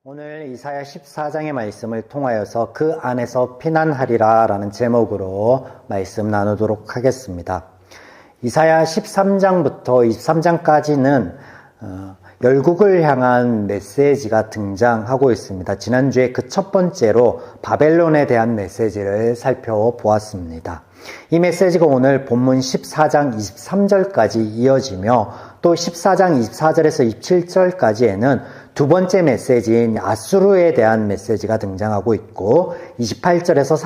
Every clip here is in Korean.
오늘 이사야 14장의 말씀을 통하여서 그 안에서 피난하리라 라는 제목으로 말씀 나누도록 하겠습니다. 이사야 13장부터 23장까지는 열국을 향한 메시지가 등장하고 있습니다. 지난주에 그 첫 번째로 바벨론에 대한 메시지를 살펴보았습니다. 이 메시지가 오늘 본문 14장 23절까지 이어지며 또 14장 24절에서 27절까지에는 두 번째 메시지인 아수르에 대한 메시지가 등장하고 있고 28절에서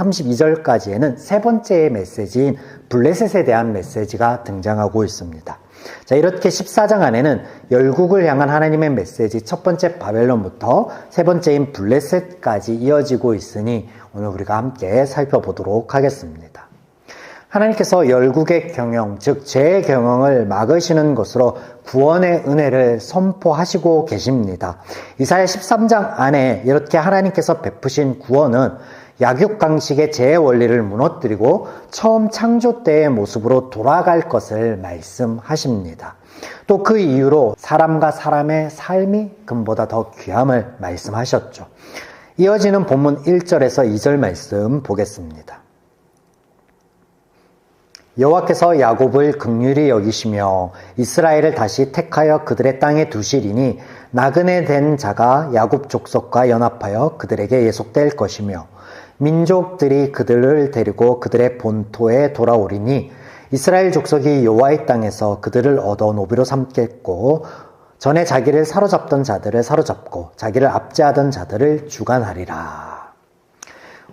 32절까지에는 세 번째 메시지인 블레셋에 대한 메시지가 등장하고 있습니다. 자, 이렇게 14장 안에는 열국을 향한 하나님의 메시지 첫 번째 바벨론부터 세 번째인 블레셋까지 이어지고 있으니 오늘 우리가 함께 살펴보도록 하겠습니다. 하나님께서 열국의 경영, 즉 죄의 경영을 막으시는 것으로 구원의 은혜를 선포하시고 계십니다. 이사야 13장 안에 이렇게 하나님께서 베푸신 구원은 약육강식의 죄의 원리를 무너뜨리고 처음 창조 때의 모습으로 돌아갈 것을 말씀하십니다. 또 그 이유로 사람과 사람의 삶이 금보다 더 귀함을 말씀하셨죠. 이어지는 본문 1절에서 2절 말씀 보겠습니다. 여호와께서 야곱을 긍휼히 여기시며 이스라엘을 다시 택하여 그들의 땅에 두시리니 나그네 된 자가 야곱 족속과 연합하여 그들에게 예속될 것이며 민족들이 그들을 데리고 그들의 본토에 돌아오리니 이스라엘 족속이 여호와의 땅에서 그들을 얻어 노비로 삼겠고 전에 자기를 사로잡던 자들을 사로잡고 자기를 압제하던 자들을 주관하리라.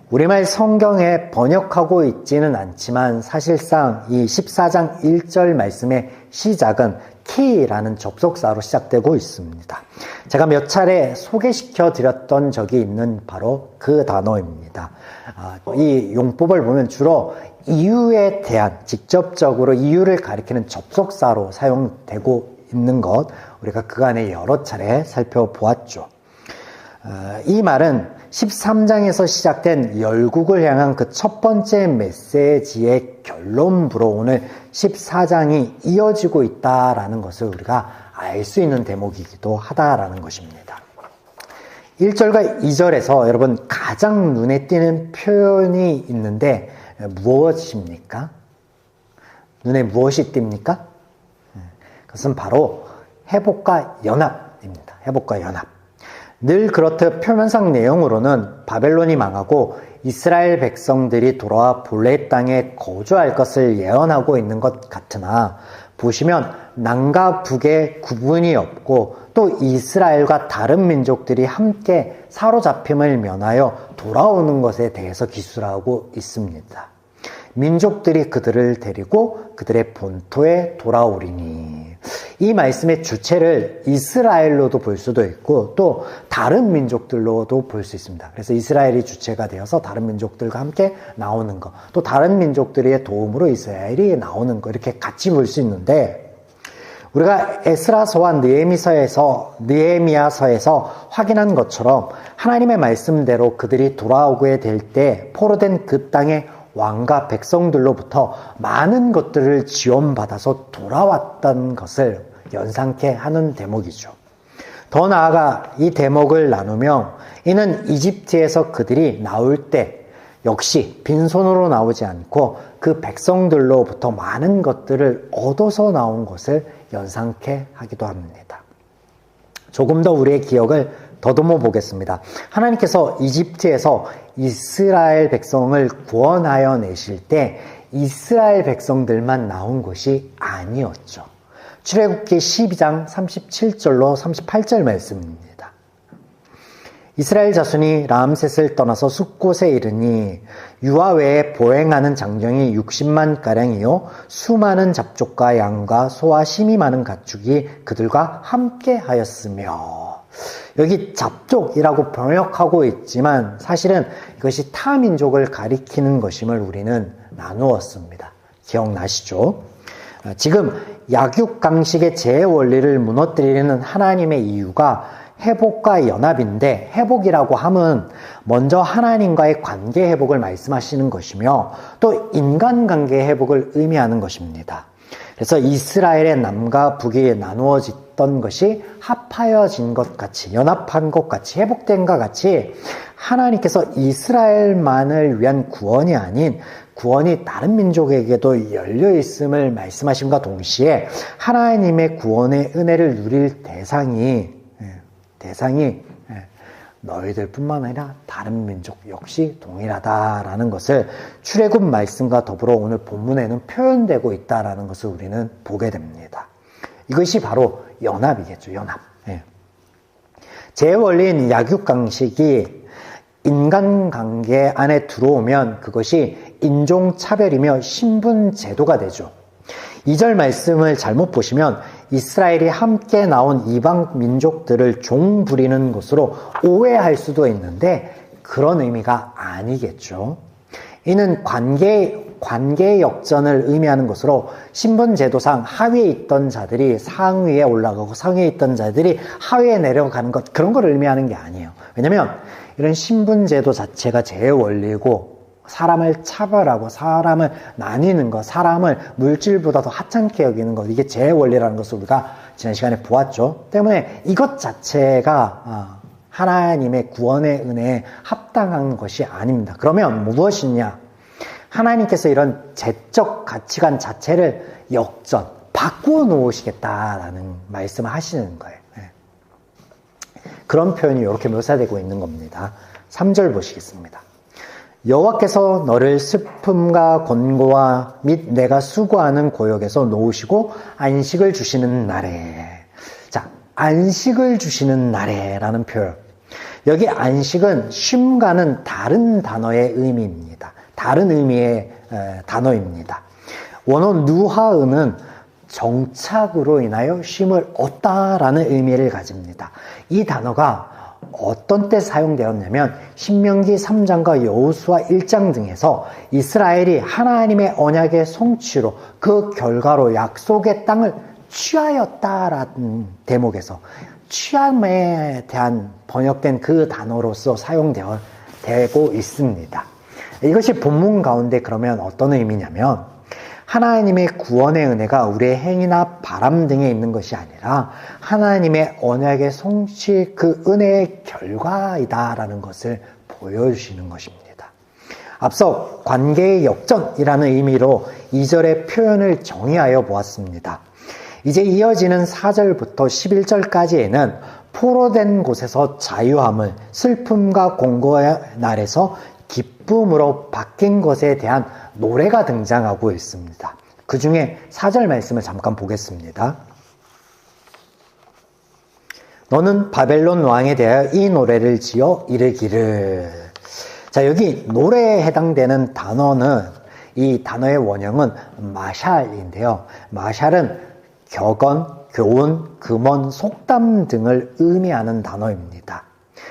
우리말 성경에 번역하고 있지는 않지만 사실상 이 14장 1절 말씀의 시작은 키라는 접속사로 시작되고 있습니다. 제가 몇 차례 소개시켜 드렸던 적이 있는 바로 그 단어입니다. 이 용법을 보면 주로 이유에 대한 직접적으로 이유를 가리키는 접속사로 사용되고 있는 것 우리가 그간에 여러 차례 살펴보았죠. 이 말은 13장에서 시작된 열국을 향한 그 첫 번째 메시지의 결론부로 오늘 14장이 이어지고 있다라는 것을 우리가 알 수 있는 대목이기도 하다라는 것입니다. 1절과 2절에서 여러분 가장 눈에 띄는 표현이 있는데 무엇입니까? 눈에 무엇이 띕니까? 그것은 바로 회복과 연합입니다. 회복과 연합. 늘 그렇듯 표면상 내용으로는 바벨론이 망하고 이스라엘 백성들이 돌아와 본래 땅에 거주할 것을 예언하고 있는 것 같으나 보시면 남과 북의 구분이 없고 또 이스라엘과 다른 민족들이 함께 사로잡힘을 면하여 돌아오는 것에 대해서 기술하고 있습니다. 민족들이 그들을 데리고 그들의 본토에 돌아오리니 이 말씀의 주체를 이스라엘로도 볼 수도 있고 또 다른 민족들로도 볼 수 있습니다. 그래서 이스라엘이 주체가 되어서 다른 민족들과 함께 나오는 것, 또 다른 민족들의 도움으로 이스라엘이 나오는 것 이렇게 같이 볼 수 있는데 우리가 에스라서와 느헤미야서에서 확인한 것처럼 하나님의 말씀대로 그들이 돌아오게 될 때 포로된 그 땅에 왕과 백성들로부터 많은 것들을 지원받아서 돌아왔던 것을 연상케 하는 대목이죠. 더 나아가 이 대목을 나누면 이는 이집트에서 그들이 나올 때 역시 빈손으로 나오지 않고 그 백성들로부터 많은 것들을 얻어서 나온 것을 연상케 하기도 합니다. 조금 더 우리의 기억을 더듬어 보겠습니다. 하나님께서 이집트에서 이스라엘 백성을 구원하여 내실 때 이스라엘 백성들만 나온 것이 아니었죠. 출애굽기 12장 37절로 38절 말씀입니다. 이스라엘 자손이 람셋을 떠나서 숫곳에 이르니 유아 외에 보행하는 장정이 60만가량이요 수많은 잡족과 양과 소와 심이 많은 가축이 그들과 함께 하였으며 여기 잡족이라고 번역하고 있지만 사실은 이것이 타민족을 가리키는 것임을 우리는 나누었습니다. 기억나시죠? 지금 약육강식의 죄의 원리를 무너뜨리는 하나님의 이유가 회복과 연합인데 회복이라고 함은 먼저 하나님과의 관계 회복을 말씀하시는 것이며 또 인간관계의 회복을 의미하는 것입니다. 그래서 이스라엘의 남과 북이 나누어졌던 것이 합하여진 것 같이, 연합한 것 같이, 회복된 것 같이 하나님께서 이스라엘만을 위한 구원이 아닌 구원이 다른 민족에게도 열려 있음을 말씀하심과 동시에 하나님의 구원의 은혜를 누릴 대상이 너희들뿐만 아니라 다른 민족 역시 동일하다라는 것을 출애굽 말씀과 더불어 오늘 본문에는 표현되고 있다라는 것을 우리는 보게 됩니다. 이것이 바로 연합이겠죠. 연합. 제 원리인 약육강식이 인간관계 안에 들어오면 그것이 인종차별이며 신분제도가 되죠. 2절 말씀을 잘못 보시면 이스라엘이 함께 나온 이방 민족들을 종 부리는 것으로 오해할 수도 있는데 그런 의미가 아니겠죠. 이는 관계 역전을 의미하는 것으로 신분제도상 하위에 있던 자들이 상위에 올라가고 상위에 있던 자들이 하위에 내려가는 것, 그런 걸 의미하는 게 아니에요. 왜냐하면 이런 신분제도 자체가 제 원리고 사람을 차별하고 사람을 나뉘는 것, 사람을 물질보다 더 하찮게 여기는 것, 이게 제 원리라는 것을 우리가 지난 시간에 보았죠. 때문에 이것 자체가 하나님의 구원의 은혜에 합당한 것이 아닙니다. 그러면 무엇이냐? 하나님께서 이런 제적 가치관 자체를 역전, 바꾸어 놓으시겠다라는 말씀을 하시는 거예요. 그런 표현이 이렇게 묘사되고 있는 겁니다. 3절 보시겠습니다. 여호와께서 너를 슬픔과 권고와 및 내가 수고하는 고역에서 놓으시고 안식을 주시는 날에. 자, 안식을 주시는 날에라는 표현. 여기 안식은 쉼과는 다른 단어의 의미입니다. 다른 의미의 단어입니다. 원어 누하은은 정착으로 인하여 쉼을 얻다라는 의미를 가집니다. 이 단어가 어떤 때 사용되었냐면 신명기 3장과 여호수아 1장 등에서 이스라엘이 하나님의 언약의 성취로 그 결과로 약속의 땅을 취하였다라는 대목에서 취함에 대한 번역된 그 단어로서 사용되고 있습니다. 이것이 본문 가운데 그러면 어떤 의미냐면 하나님의 구원의 은혜가 우리의 행위나 바람 등에 있는 것이 아니라 하나님의 언약의 성취 그 은혜의 결과이다라는 것을 보여주시는 것입니다. 앞서 관계의 역전이라는 의미로 2절의 표현을 정의하여 보았습니다. 이제 이어지는 4절부터 11절까지에는 포로된 곳에서 자유함을, 슬픔과 공고의 날에서 기쁨으로 바뀐 것에 대한 노래가 등장하고 있습니다. 그 중에 4절 말씀을 잠깐 보겠습니다. 너는 바벨론 왕에 대하여 이 노래를 지어 이르기를. 자, 여기 노래에 해당되는 단어는, 이 단어의 원형은 마샬인데요. 마샬은 격언, 교훈, 금언, 속담 등을 의미하는 단어입니다.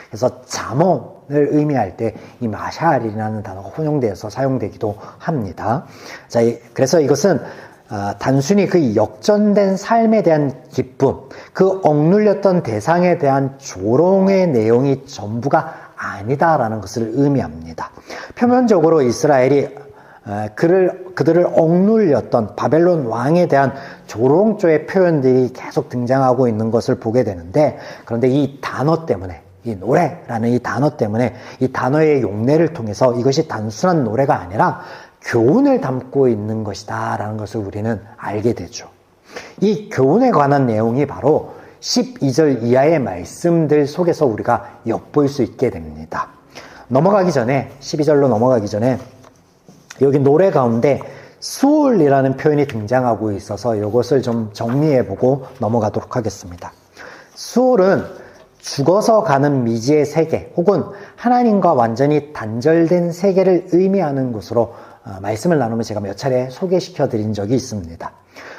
그래서 잠언을 의미할 때 이 마샬이라는 단어가 혼용되어서 사용되기도 합니다. 자, 그래서 이것은 단순히 그 역전된 삶에 대한 기쁨, 그 억눌렸던 대상에 대한 조롱의 내용이 전부가 아니다라는 것을 의미합니다. 표면적으로 이스라엘이 그들을 억눌렸던 바벨론 왕에 대한 조롱조의 표현들이 계속 등장하고 있는 것을 보게 되는데, 그런데 이 단어 때문에, 이 노래라는 이 단어 때문에, 이 단어의 용례를 통해서 이것이 단순한 노래가 아니라 교훈을 담고 있는 것이다 라는 것을 우리는 알게 되죠. 이 교훈에 관한 내용이 바로 12절 이하의 말씀들 속에서 우리가 엿볼 수 있게 됩니다. 12절로 넘어가기 전에 여기 노래 가운데 수올이라는 표현이 등장하고 있어서 이것을 좀 정리해보고 넘어가도록 하겠습니다. 수올은 죽어서 가는 미지의 세계 혹은 하나님과 완전히 단절된 세계를 의미하는 것으로 말씀을 나누면 제가 몇 차례 소개시켜 드린 적이 있습니다.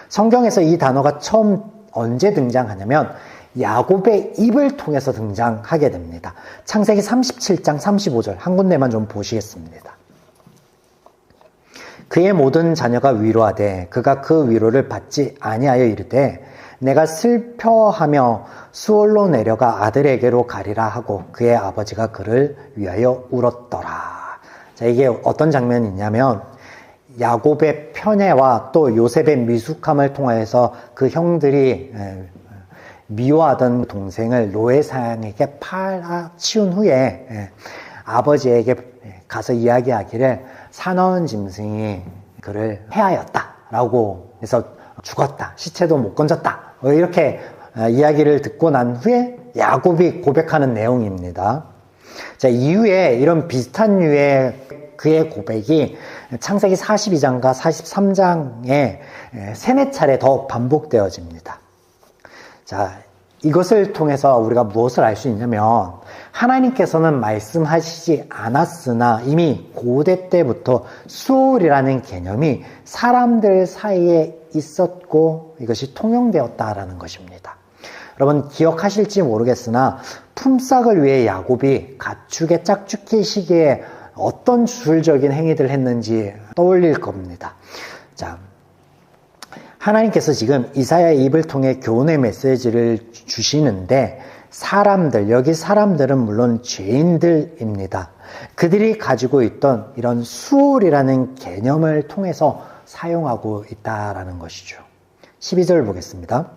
성경에서 이 단어가 처음 언제 등장하냐면 야곱의 입을 통해서 등장하게 됩니다. 창세기 37장 35절 한 군데만 좀 보시겠습니다. 그의 모든 자녀가 위로하되 그가 그 위로를 받지 아니하여 이르되 내가 슬퍼하며 수월로 내려가 아들에게로 가리라 하고 그의 아버지가 그를 위하여 울었더라. 자, 이게 어떤 장면이냐면 야곱의 편애와 또 요셉의 미숙함을 통하여서 그 형들이 미워하던 동생을 노예상에게 팔아치운 후에 아버지에게 가서 이야기하기를 사나운 짐승이 그를 해하였다라고 해서 죽었다, 시체도 못 건졌다, 이렇게 이야기를 듣고 난 후에 야곱이 고백하는 내용입니다. 자, 이후에 이런 비슷한 류의 그의 고백이 창세기 42장과 43장에 3-4차례 더 반복되어집니다. 자, 이것을 통해서 우리가 무엇을 알 수 있냐면 하나님께서는 말씀하시지 않았으나 이미 고대 때부터 수월이라는 개념이 사람들 사이에 있었고 이것이 통용되었다라는 것입니다. 여러분 기억하실지 모르겠으나 품삯을 위해 야곱이 가축의 짝짓기 시기에 어떤 주술적인 행위들을 했는지 떠올릴 겁니다. 자, 하나님께서 지금 이사야의 입을 통해 교훈의 메시지를 주시는데 여기 사람들은 물론 죄인들입니다. 그들이 가지고 있던 이런 수월이라는 개념을 통해서 사용하고 있다라는 것이죠. 12절 보겠습니다.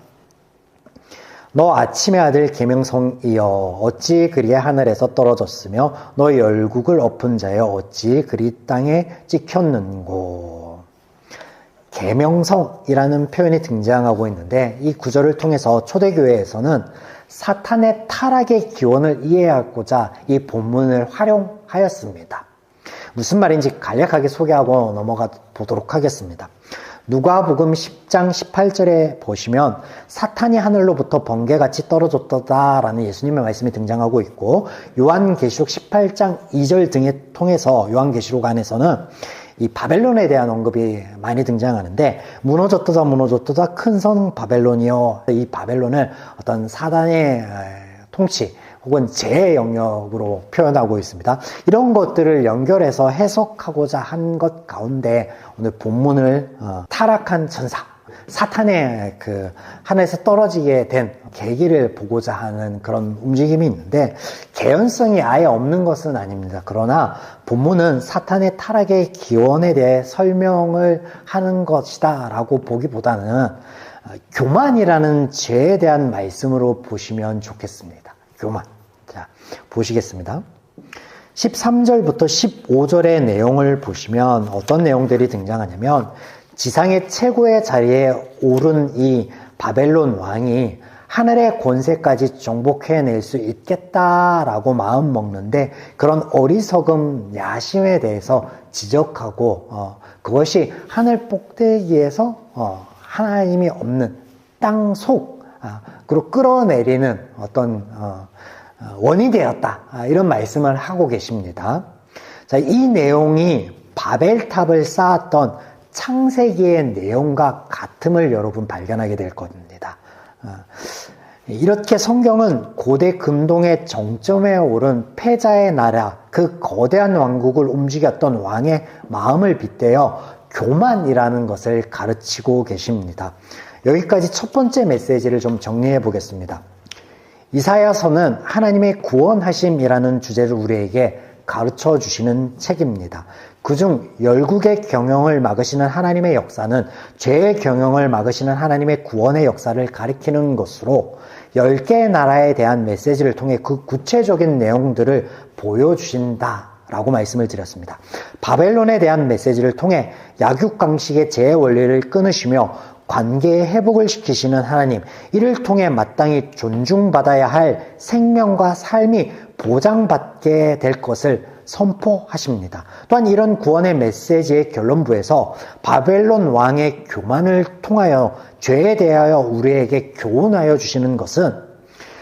너 아침의 아들 계명성이여 어찌 그리 하늘에서 떨어졌으며 너 열국을 엎은 자여 어찌 그리 땅에 찍혔는고. 계명성이라는 표현이 등장하고 있는데 이 구절을 통해서 초대교회에서는 사탄의 타락의 기원을 이해하고자 이 본문을 활용하였습니다. 무슨 말인지 간략하게 소개하고 넘어가 보도록 하겠습니다. 누가복음 10장 18절에 보시면 사탄이 하늘로부터 번개같이 떨어졌다라는 예수님의 말씀이 등장하고 있고 요한계시록 18장 2절 등을 통해서 요한계시록 안에서는 이 바벨론에 대한 언급이 많이 등장하는데 무너졌다 큰 성 바벨론이요. 이 바벨론을 어떤 사단의 통치 혹은 죄의 영역으로 표현하고 있습니다. 이런 것들을 연결해서 해석하고자 한 것 가운데 오늘 본문을 타락한 천사, 사탄의 그 하늘에서 떨어지게 된 계기를 보고자 하는 그런 움직임이 있는데 개연성이 아예 없는 것은 아닙니다. 그러나 본문은 사탄의 타락의 기원에 대해 설명을 하는 것이다 라고 보기보다는 교만이라는 죄에 대한 말씀으로 보시면 좋겠습니다. 교만. 자, 보시겠습니다. 13절부터 15절의 내용을 보시면 어떤 내용들이 등장하냐면 지상의 최고의 자리에 오른 이 바벨론 왕이 하늘의 권세까지 정복해낼 수 있겠다라고 마음 먹는데 그런 어리석음 야심에 대해서 지적하고 그것이 하늘 꼭대기에서 하나님이 없는 땅 속 그리고 끌어내리는 어떤 원이 되었다 이런 말씀을 하고 계십니다. 자, 이 내용이 바벨탑을 쌓았던 창세기의 내용과 같음을 여러분 발견하게 될 겁니다. 이렇게 성경은 고대 금동의 정점에 오른 패자의 나라, 그 거대한 왕국을 움직였던 왕의 마음을 빗대어 교만이라는 것을 가르치고 계십니다. 여기까지 첫 번째 메시지를 좀 정리해 보겠습니다. 이사야서는 하나님의 구원하심이라는 주제를 우리에게 가르쳐 주시는 책입니다. 그중 열국의 경영을 막으시는 하나님의 역사는 죄의 경영을 막으시는 하나님의 구원의 역사를 가리키는 것으로 10개의 나라에 대한 메시지를 통해 그 구체적인 내용들을 보여주신다라고 말씀을 드렸습니다. 바벨론에 대한 메시지를 통해 약육강식의 죄의 원리를 끊으시며 관계의 회복을 시키시는 하나님, 이를 통해 마땅히 존중받아야 할 생명과 삶이 보장받게 될 것을 선포하십니다. 또한 이런 구원의 메시지의 결론부에서 바벨론 왕의 교만을 통하여 죄에 대하여 우리에게 교훈하여 주시는 것은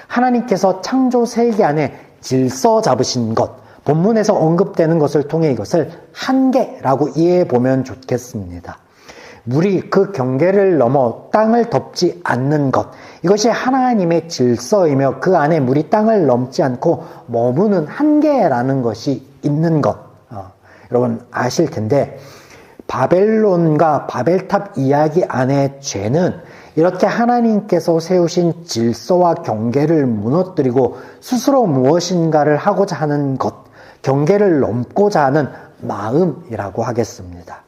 하나님께서 창조 세계 안에 질서 잡으신 것, 본문에서 언급되는 것을 통해 이것을 한계라고 이해해 보면 좋겠습니다. 물이 그 경계를 넘어 땅을 덮지 않는 것, 이것이 하나님의 질서이며 그 안에 물이 땅을 넘지 않고 머무는 한계라는 것이 있는 것, 여러분 아실 텐데 바벨론과 바벨탑 이야기 안의 죄는 이렇게 하나님께서 세우신 질서와 경계를 무너뜨리고 스스로 무엇인가를 하고자 하는 것, 경계를 넘고자 하는 마음이라고 하겠습니다.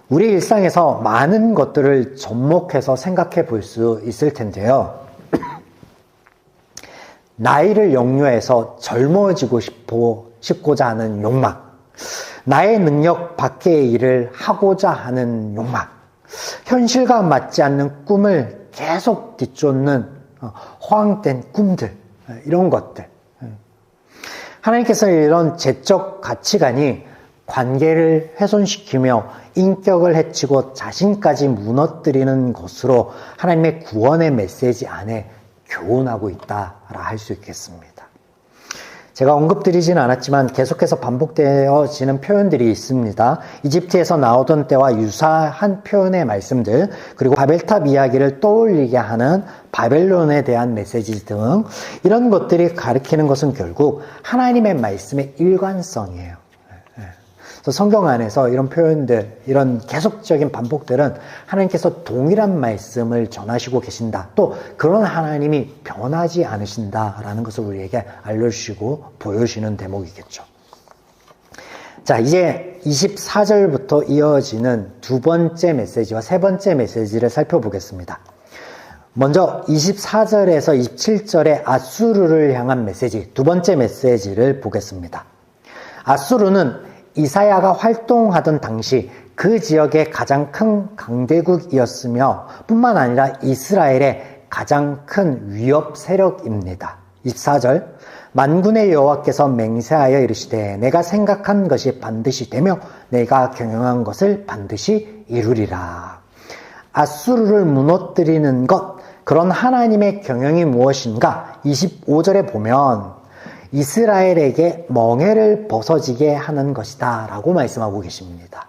우리 일상에서 많은 것들을 접목해서 생각해 볼 수 있을 텐데요. 나이를 역류해서 젊어지고 싶고자 하는 욕망, 나의 능력 밖의 일을 하고자 하는 욕망, 현실과 맞지 않는 꿈을 계속 뒤쫓는 허황된 꿈들, 이런 것들. 하나님께서 이런 제적 가치관이 관계를 훼손시키며 인격을 해치고 자신까지 무너뜨리는 것으로 하나님의 구원의 메시지 안에 교훈하고 있다라 할 수 있겠습니다. 제가 언급드리지는 않았지만 계속해서 반복되어지는 표현들이 있습니다. 이집트에서 나오던 때와 유사한 표현의 말씀들, 그리고 바벨탑 이야기를 떠올리게 하는 바벨론에 대한 메시지 등 이런 것들이 가리키는 것은 결국 하나님의 말씀의 일관성이에요. 그래서 성경 안에서 이런 표현들, 이런 계속적인 반복들은 하나님께서 동일한 말씀을 전하시고 계신다. 또 그런 하나님이 변하지 않으신다라는 것을 우리에게 알려주시고 보여주시는 대목이겠죠. 자, 이제 24절부터 이어지는 두 번째 메시지와 세 번째 메시지를 살펴보겠습니다. 먼저 24절에서 27절의 아수르를 향한 메시지, 두 번째 메시지를 보겠습니다. 아수르는 이사야가 활동하던 당시 그 지역의 가장 큰 강대국이었으며 뿐만 아니라 이스라엘의 가장 큰 위협 세력입니다. 24절, 만군의 여호와께서 맹세하여 이르시되 내가 생각한 것이 반드시 되며 내가 경영한 것을 반드시 이루리라. 아수르를 무너뜨리는 것, 그런 하나님의 경영이 무엇인가? 25절에 보면 이스라엘에게 멍에를 벗어지게 하는 것이다 라고 말씀하고 계십니다.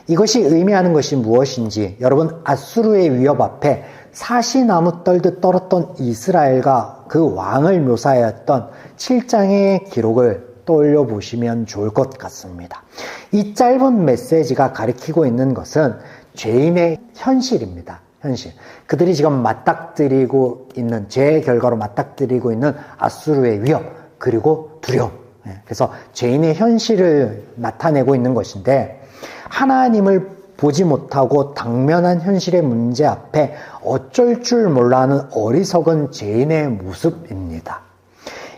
이것이 의미하는 것이 무엇인지, 여러분, 아수르의 위협 앞에 사시나무 떨듯 떨었던 이스라엘과 그 왕을 묘사하였던 7장의 기록을 떠올려 보시면 좋을 것 같습니다. 이 짧은 메시지가 가리키고 있는 것은 죄인의 현실입니다. 현실. 그들이 지금 맞닥뜨리고 있는, 죄의 결과로 맞닥뜨리고 있는 아수르의 위협, 그리고 두려움. 그래서 죄인의 현실을 나타내고 있는 것인데, 하나님을 보지 못하고 당면한 현실의 문제 앞에 어쩔 줄 몰라하는 어리석은 죄인의 모습입니다.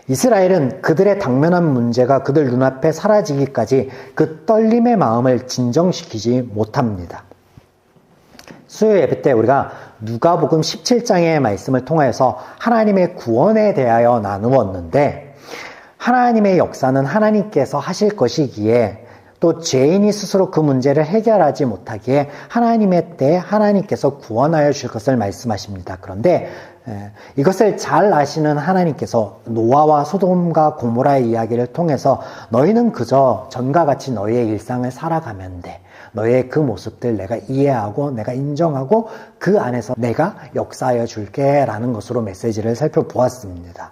이스라엘은 그들의 당면한 문제가 그들 눈앞에 사라지기까지 그 떨림의 마음을 진정시키지 못합니다. 수요 예배 때 우리가 누가복음 17장의 말씀을 통해서 하나님의 구원에 대하여 나누었는데, 하나님의 역사는 하나님께서 하실 것이기에, 또 죄인이 스스로 그 문제를 해결하지 못하기에 하나님의 때에 하나님께서 구원하여 줄 것을 말씀하십니다. 그런데 이것을 잘 아시는 하나님께서 노아와 소돔과 고모라의 이야기를 통해서 너희는 그저 전과 같이 너희의 일상을 살아가면 돼. 너의 그 모습들 내가 이해하고 내가 인정하고 그 안에서 내가 역사하여 줄게 라는 것으로 메시지를 살펴보았습니다.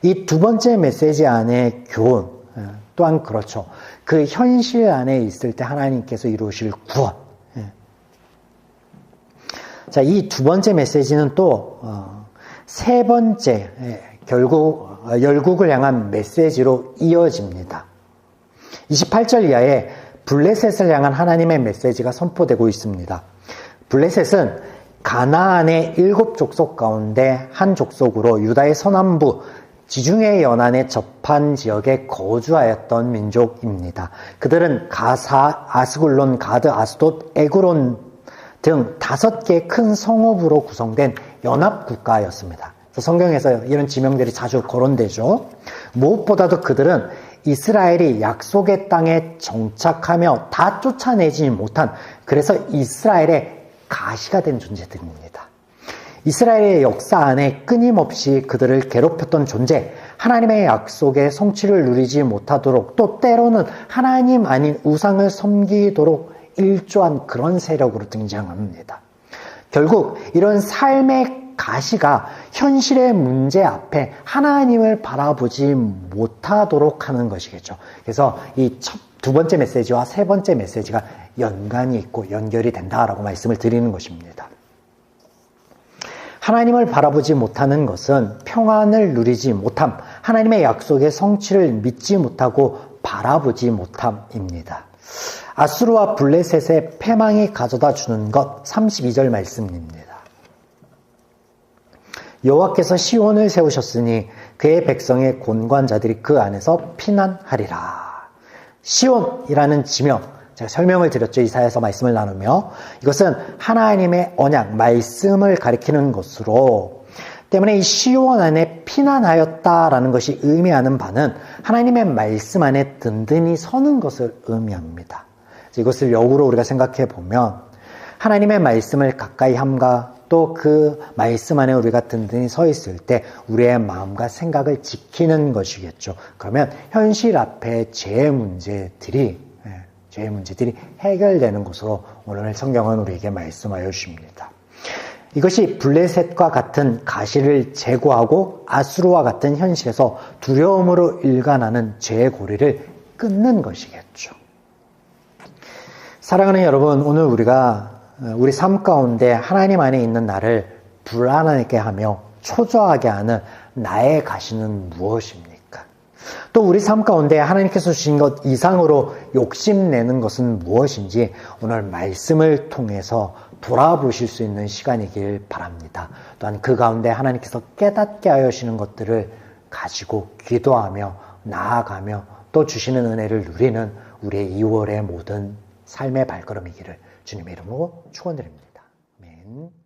이 두 번째 메시지 안의 교훈 또한 그렇죠. 그 현실 안에 있을 때 하나님께서 이루실 구원. 자, 이 두 번째 메시지는 또 세 번째, 열국을 향한 메시지로 이어집니다. 28절 이하에 블레셋을 향한 하나님의 메시지가 선포되고 있습니다. 블레셋은 가나안의 7족속 가운데 한 족속으로 유다의 서남부 지중해 연안의 접한 지역에 거주하였던 민족입니다. 그들은 가사, 아스글론, 가드, 아스돗, 에그론 등 5개의 큰 성읍으로 구성된 연합국가였습니다. 성경에서 이런 지명들이 자주 거론되죠. 무엇보다도 그들은 이스라엘이 약속의 땅에 정착하며 다 쫓아내지 못한, 그래서 이스라엘의 가시가 된 존재들입니다. 이스라엘의 역사 안에 끊임없이 그들을 괴롭혔던 존재, 하나님의 약속의 성취를 누리지 못하도록, 또 때로는 하나님 아닌 우상을 섬기도록 일조한 그런 세력으로 등장합니다. 결국 이런 삶의 가시가 현실의 문제 앞에 하나님을 바라보지 못하도록 하는 것이겠죠. 그래서 이 두 번째 메시지와 세 번째 메시지가 연관이 있고 연결이 된다라고 말씀을 드리는 것입니다. 하나님을 바라보지 못하는 것은 평안을 누리지 못함, 하나님의 약속의 성취를 믿지 못하고 바라보지 못함입니다. 아수르와 블레셋의 패망이 가져다 주는 것 32절 말씀입니다. 여호와께서 시온을 세우셨으니 그의 백성의 권관자들이 그 안에서 피난하리라. 시온이라는 지명, 제가 설명을 드렸죠. 이사야서 말씀을 나누며 이것은 하나님의 언약, 말씀을 가리키는 것으로 때문에 이 시온 안에 피난하였다라는 것이 의미하는 바는 하나님의 말씀 안에 든든히 서는 것을 의미합니다. 이것을 역으로 우리가 생각해 보면 하나님의 말씀을 가까이 함과 또 그 말씀 안에 우리가 든든히 서 있을 때 우리의 마음과 생각을 지키는 것이겠죠. 그러면 현실 앞에 죄의 문제들이 해결되는 것으로 오늘 성경은 우리에게 말씀하여 주십니다. 이것이 블레셋과 같은 가시를 제거하고 아수르와 같은 현실에서 두려움으로 일관하는 죄의 고리를 끊는 것이겠죠. 사랑하는 여러분, 오늘 우리가 우리 삶 가운데 하나님 안에 있는 나를 불안하게 하며 초조하게 하는 나의 가시는 무엇입니까? 또 우리 삶 가운데 하나님께서 주신 것 이상으로 욕심내는 것은 무엇인지 오늘 말씀을 통해서 돌아보실 수 있는 시간이길 바랍니다. 또한 그 가운데 하나님께서 깨닫게 하여 주시는 것들을 가지고 기도하며 나아가며 또 주시는 은혜를 누리는 우리의 2월의 모든 삶의 발걸음이기를 주님의 이름으로 축원드립니다. 아멘.